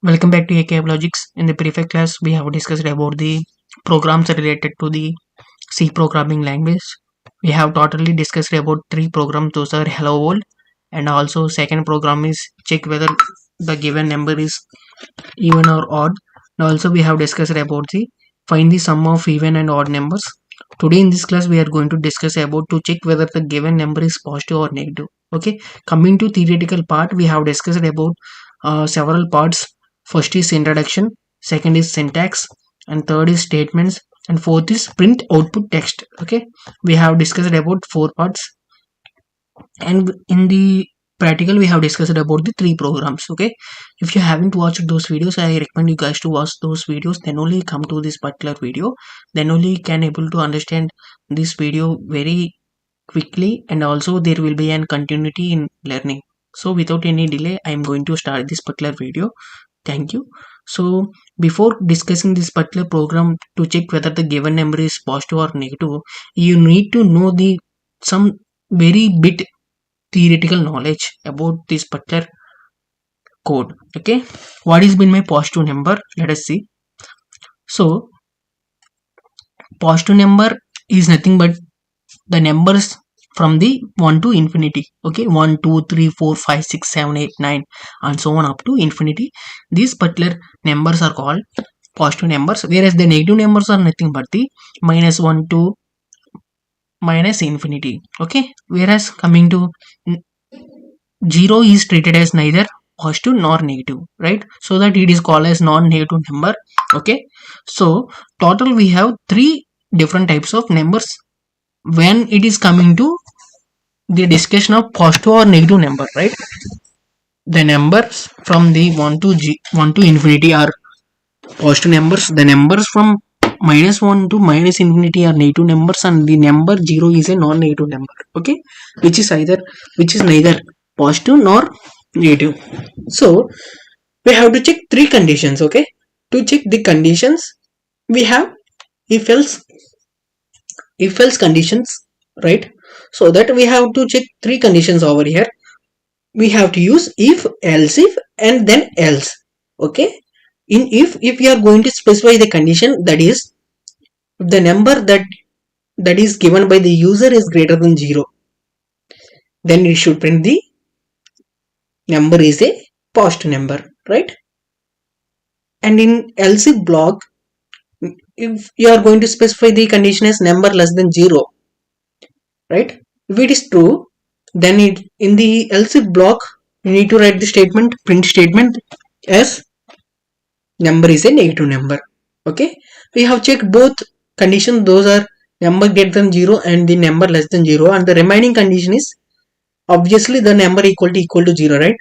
Welcome back to AKF Logics. In the previous class, we have discussed about the programs related to the C programming language. We have totally discussed about three programs. Those are Hello World, and also second program is check whether the given number is even or odd. And also we have discussed about the find the sum of even and odd numbers. Today in this class, we are going to discuss about to check whether the given number is positive or negative. Okay, coming to theoretical part, we have discussed about several parts. First is introduction, second is syntax, and third is statements, and fourth is print output text. Okay, we have discussed about four parts, and in the practical we have discussed about the three programs. Okay, if you haven't watched those videos, I recommend you guys to watch those videos, then only come to this particular video, then only can able to understand this video very quickly, and also there will be an continuity in learning. So without any delay, I am going to start this particular video. Thank you. So before discussing this particular program to check whether the given number is positive or negative, you need to know the some very bit theoretical knowledge about this particular code. Okay, what is been my positive number? Let us see. So positive number is nothing but the numbers from the 1 to infinity. Okay, 1 2 3 4 5 6 7 8 9 and so on up to infinity. These particular numbers are called positive numbers, whereas the negative numbers are nothing but the minus 1 to minus infinity. Okay, whereas coming to 0 is treated as neither positive nor negative, right? So that it is called as non-negative number. Okay, so total we have three different types of numbers when it is coming to the discussion of positive or negative number, right? The numbers from the 1 to infinity are positive numbers. The numbers from minus 1 to minus infinity are negative numbers, and the number 0 is a non-negative number. Okay, which is neither positive nor negative. So we have to check three conditions. Okay, to check the conditions we have if else conditions, right? So that we have to check three conditions over here. We have to use if and then else. Okay, in if we are going to specify the condition, that is the number that is given by the user is greater than 0, then we should print the number is a positive number, right? And in else if block, if you are going to specify the condition as number less than 0, right? If it is true, then in the else if block you need to write the statement, print statement, as number is a negative number. Okay, we have checked both conditions. Those are number greater than 0 and the number less than 0, and the remaining condition is obviously the number equal to 0, right?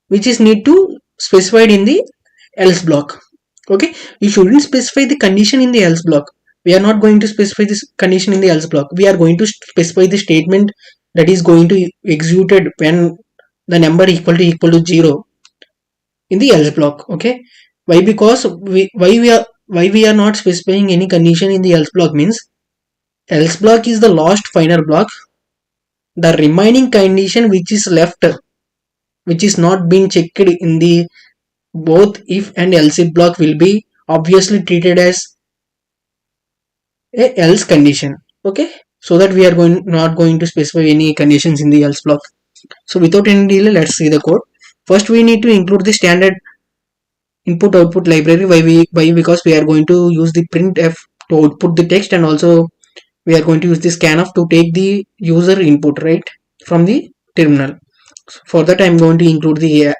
Which is need to specified in the else block. Okay, you shouldn't specify the condition in the else block. We are not going to specify this condition in the else block. We are going to specify the statement that is going to executed when the number equal to 0 in the else block. Okay, why? Because why we are not specifying any condition in the else block means else block is the last final block. The remaining condition which is left, which is not being checked in the both if and else if block, will be obviously treated as a else condition. Okay, so that we are not going to specify any conditions in the else block. So without any delay, let's see the code. First we need to include the standard input output library. Why? Because we are going to use the printf to output the text, and also we are going to use the scanf to take the user input, right, from the terminal. So for that I am going to include the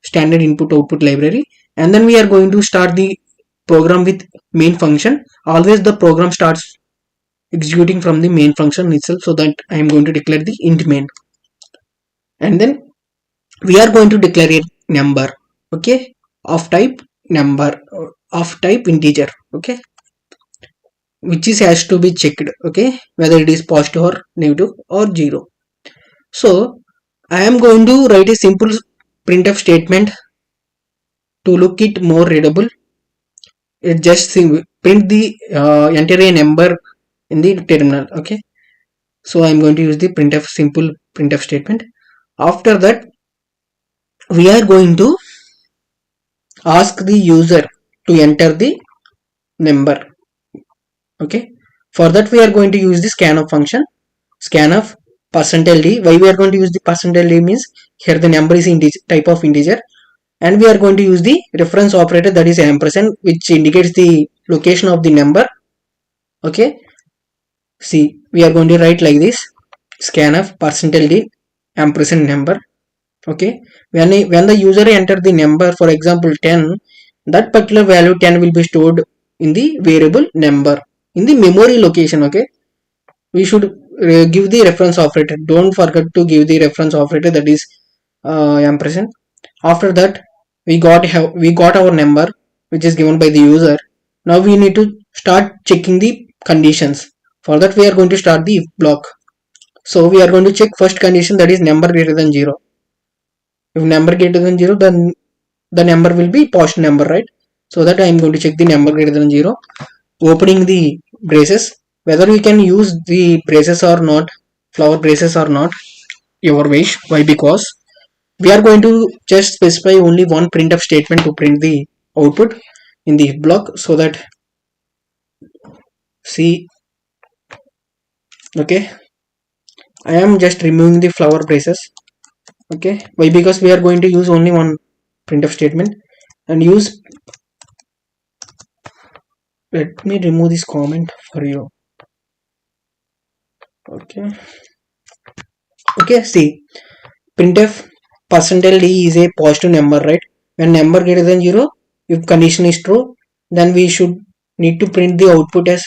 standard input output library, and then we are going to start the program with main function. Always the program starts executing from the main function itself, so that I am going to declare the int main, and then we are going to declare a number, okay, of type number, of type integer, okay, which is has to be checked, okay, whether it is positive or negative or 0. So I am going to write a simple printf statement to look it more readable. It just print the enter a number in the terminal. Okay, so I'm going to use the simple printf statement. After that we are going to ask the user to enter the number. Okay, for that we are going to use the scanf function. Scanf percentage d. Why we are going to use the percentage d means here the number is integer, type of integer, and we are going to use the reference operator, that is ampersand, which indicates the location of the number. Okay, see, we are going to write like this: scanf percentage d ampersand number. Okay, when the user enter the number, for example 10, that particular value 10 will be stored in the variable number in the memory location. Okay, we should give the reference operator. Don't forget to give the reference operator, that is ampersand. After that, we got our number which is given by the user. Now we need to start checking the conditions. For that we are going to start the if block. So we are going to check first condition, that is number greater than 0. If number greater than 0, then the number will be positive number, right? So that I am going to check the number greater than 0, opening the braces. Whether we can use the braces or not, flower braces or not, your wish. Why? Because we are going to just specify only one printf statement to print the output in the if block. So that, see, okay, I am just removing the flower braces. Okay, why? Because we are going to use only one printf statement and use, let me remove this comment for you. Okay, okay, see, printf percentage d is a positive number, right? When number greater than 0, if condition is true, then we should need to print the output as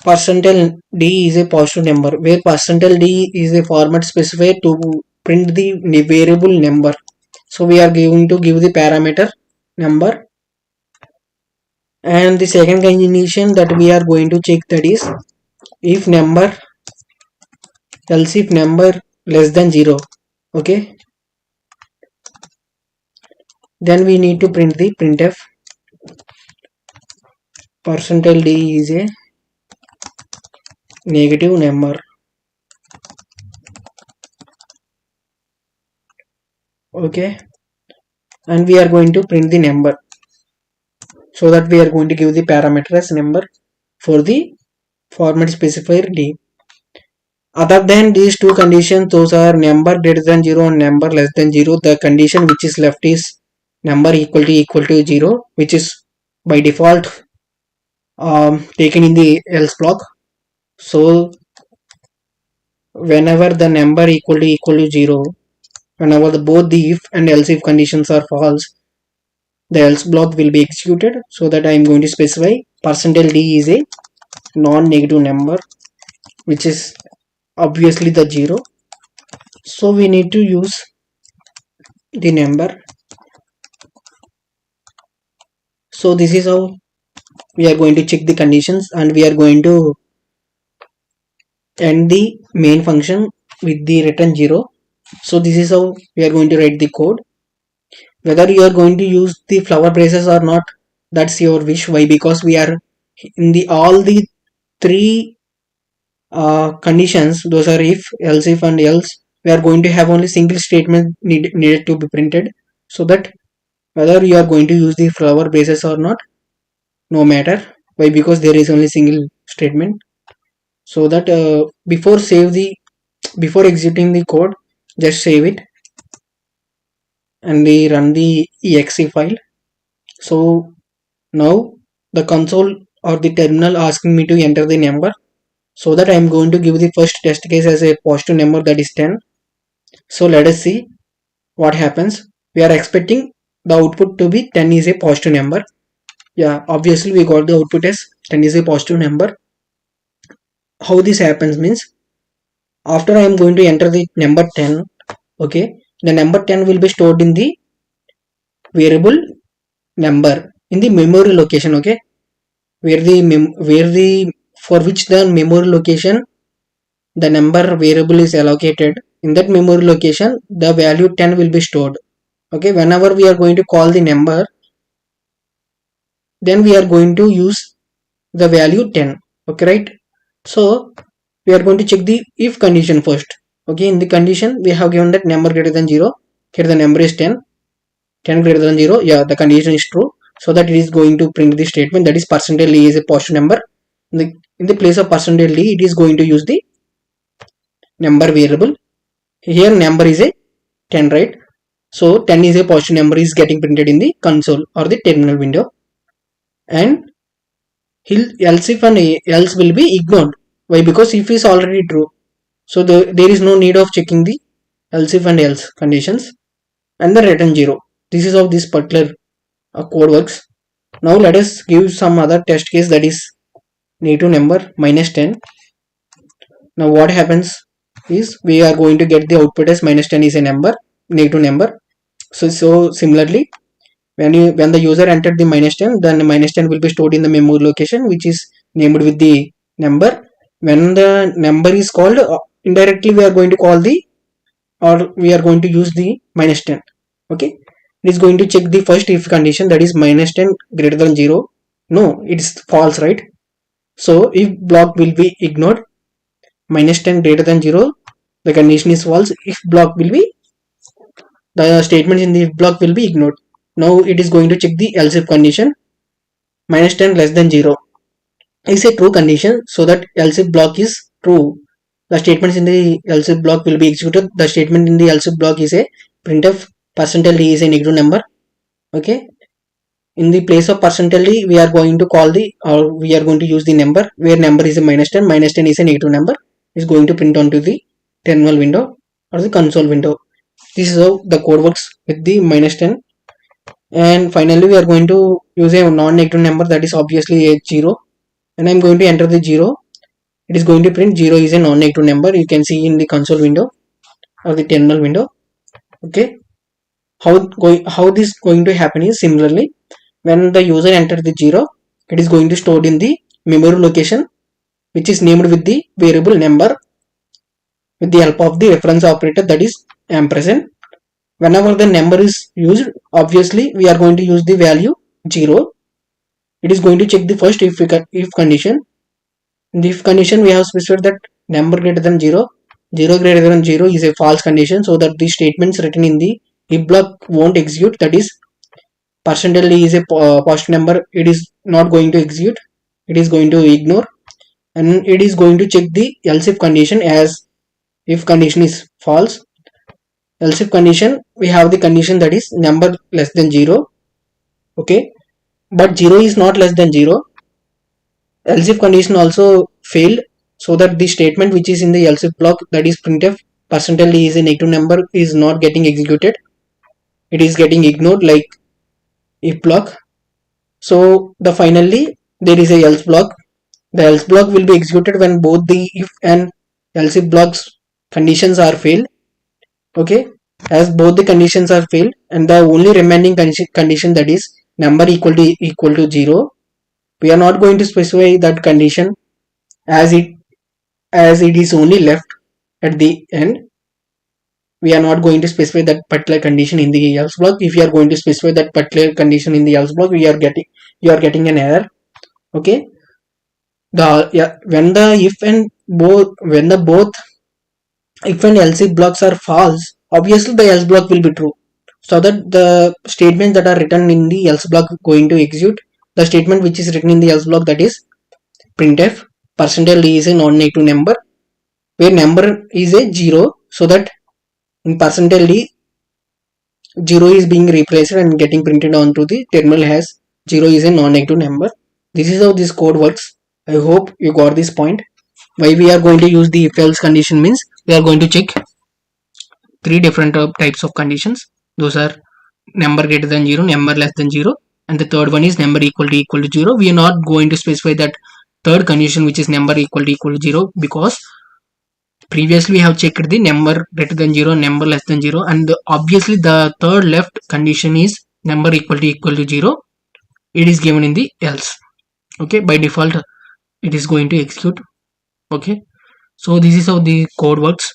percentage d is a positive number, where percentage d is a format specified to print the variable number. So we are going to give the parameter number. And the second condition that we are going to check, that is if number, else if number less than 0. Okay, then we need to print the printf percentage d is a negative number. Okay, and we are going to print the number. So that we are going to give the parameter as number for the format specifier d. Other than these two conditions, those are number greater than 0 and number less than 0. The condition which is left is number equal to 0, which is by default taken in the else block. So whenever the number equal to 0, whenever both the if and else if conditions are false, the else block will be executed. So that I am going to specify percentage d is a non-negative number, which is obviously the 0. So we need to use the number. So this is how we are going to check the conditions, and we are going to end the main function with the return 0. So this is how we are going to write the code. Whether you are going to use the flower braces or not, that's your wish. Why? Because we are in the all the three conditions, those are if, else if and else, we are going to have only single statement needed to be printed. So that whether you are going to use the flower braces or not, no matter. Why? Because there is only single statement. So that before executing the code, just save it and we run the exe file. So now the console or the terminal asking me to enter the number. So that I am going to give the first test case as a positive number, that is 10. So let us see what happens. We are expecting the output to be 10 is a positive number. Yeah, obviously we got the output as 10 is a positive number. How this happens means, after I am going to enter the number 10, okay, the number 10 will be stored in the variable number in the memory location. Okay, where the for which the memory location the number variable is allocated, in that memory location the value 10 will be stored. Okay, whenever we are going to call the number, then we are going to use the value 10. Okay, right? So we are going to check the if condition first. Okay, in the condition we have given that number greater than 0. Here the number is 10. 10 greater than 0, yeah, the condition is true, so that it is going to print the statement that is percentage d is a positive number. In the place of percentage d, it is going to use the number variable. Here number is a 10, right? So 10 is a positive number is getting printed in the console or the terminal window, and else if and else will be ignored. Why? Because if is already true, so there is no need of checking the else if and else conditions, and the return 0. This is how this particular code works. Now let us give some other test case, that is negative number minus 10. Now what happens is we are going to get the output as minus 10 is a number, negative number. So similarly, when the user entered the minus 10, then minus 10 will be stored in the memory location which is named with the number. When the number is called, indirectly we are going to call the, or we are going to use the minus 10. Okay, it is going to check the first if condition, that is minus 10 greater than 0. No, it is false, right? So if block will be ignored, minus 10 greater than 0, the condition is false. If block will be, the statements in the if block will be ignored. Now it is going to check the else if condition. Minus 10 less than 0 is a true condition, so that else if block is true. The statements in the else if block will be executed. The statement in the else if block is a printf percentage d is a negative number. Okay, in the place of percentage d, we are going to call the, or we are going to use the number, where number is a minus 10. Minus 10 is a negative number, is going to print onto the terminal window or the console window. This is how the code works with the minus 10. And finally we are going to use a non-negative number, that is obviously a 0, and I am going to enter the 0. It is going to print 0 is a non-negative number. You can see in the console window or the terminal window. Okay, how this going to happen is, similarly, when the user enters the 0, it is going to stored in the memory location which is named with the variable number with the help of the reference operator, that is ampersand. Whenever the number is used, obviously we are going to use the value 0. It is going to check the first if condition. In the if condition, we have specified that number greater than 0, 0 greater than 0 is a false condition, so that the statements written in the if block won't execute. That is percentage d is a positive number, it is not going to execute, it is going to ignore, and it is going to check the else if condition, as if condition is false. Else if condition, we have the condition that is number less than 0. Okay, but 0 is not less than 0. Else if condition also failed, so that the statement which is in the else if block, that is printf percentage d is a negative number, is not getting executed, it is getting ignored like if block. So the finally there is a else block. The else block will be executed when both the if and else if blocks conditions are failed. Okay, as both the conditions are failed, and the only remaining condition, that is number equal to 0, we are not going to specify that condition, as it is only left at the end. We are not going to specify that particular condition in the else block. If you are going to specify that particular condition in the else block, you are getting an error. Okay, when the both if and else if blocks are false, obviously the else block will be true, so that the statements that are written in the else block going to execute. The statement which is written in the else block, that is printf percentage d is a non-negative number, where number is a 0, so that in percentage d 0 is being replaced and getting printed onto the terminal as 0 is a non-negative number. This is how this code works. I hope you got this point. Why we are going to use the if else condition means, we are going to check three different types of conditions. Those are number greater than 0, number less than 0, and the third one is number equal to 0. We are not going to specify that third condition, which is number equal to 0, because previously we have checked the number greater than 0, number less than 0, and obviously the third left condition is number equal to 0. It is given in the else. Okay, by default it is going to execute. Okay, so this is how the code works.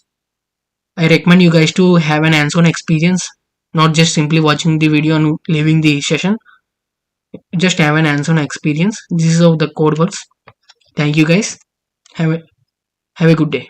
I recommend you guys to have an hands-on experience, not just simply watching the video and leaving the session. Just have an hands-on experience. This is how the code works. Thank you guys. Have a good day.